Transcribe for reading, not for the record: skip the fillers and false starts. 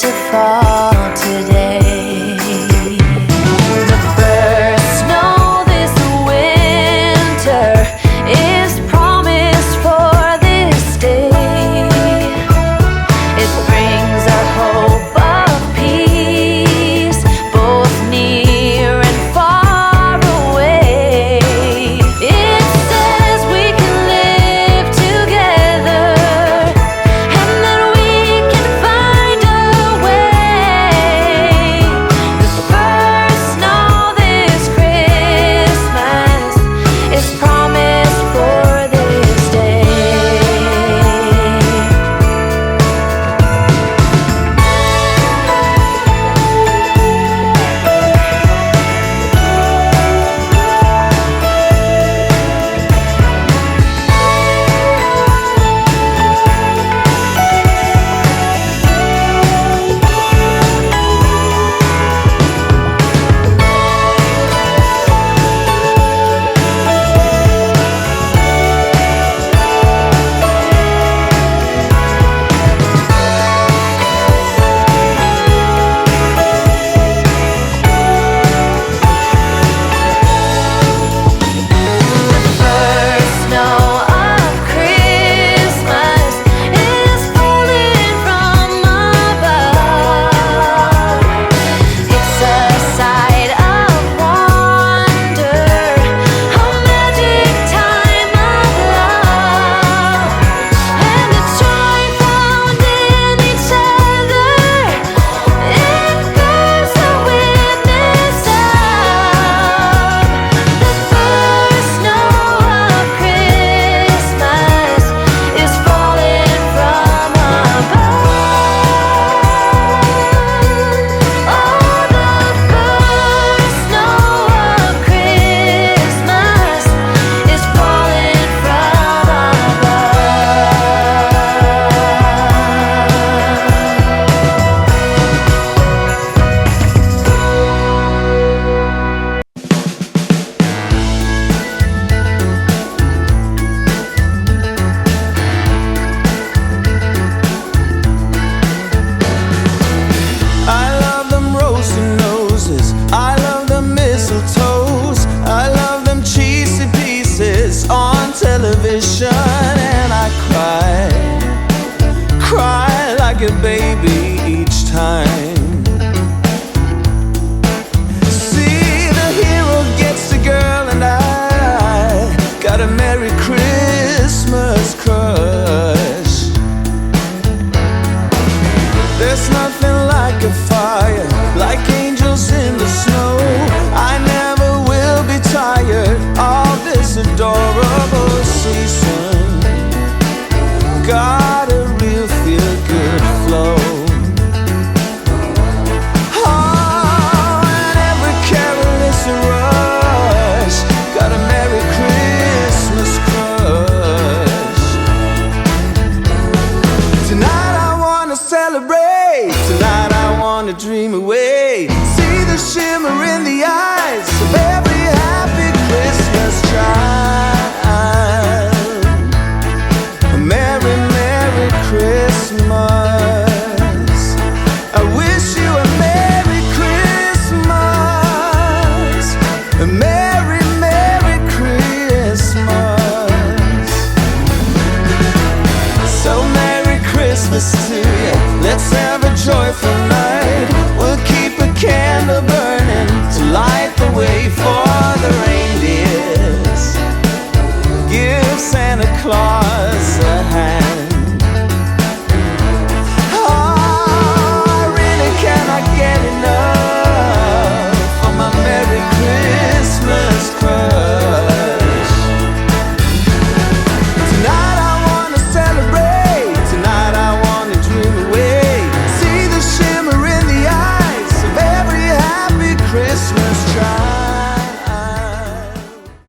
to fall today. The first snow this winter is promised for this day. It brings a hope of peace, both near and far away. It says we can live together and that we can find a way. The first snow this Christmas is promised for this day. First snow of Christmas is falling from above. It's a sight of wonder, a magic time of love, and the joy found in each other. It bears a witness of the first snow of Christmas is falling from above. Oh, the first snow of Christmas is falling from I love them rosy noses, I love them mistletoes, I love them cheesy pieces on television. And I cry like a baby each time. See, the hero gets the girl and I got a Merry Christmas crush. There's nothing like a fire, like angels in the snow. I never will be tired of this adorable season. Got a real feel-good flow. Oh, and every carol is a rush. Got a Merry Christmas crush. Tonight I wanna celebrate. Tonight I wanna dream away. See the shimmer in the eyes of every happy Christmas child. A Merry, Merry Christmas. I wish you a Merry Christmas. A Merry, Merry Christmas. So Merry Christmas to you. Let's have a joyful night.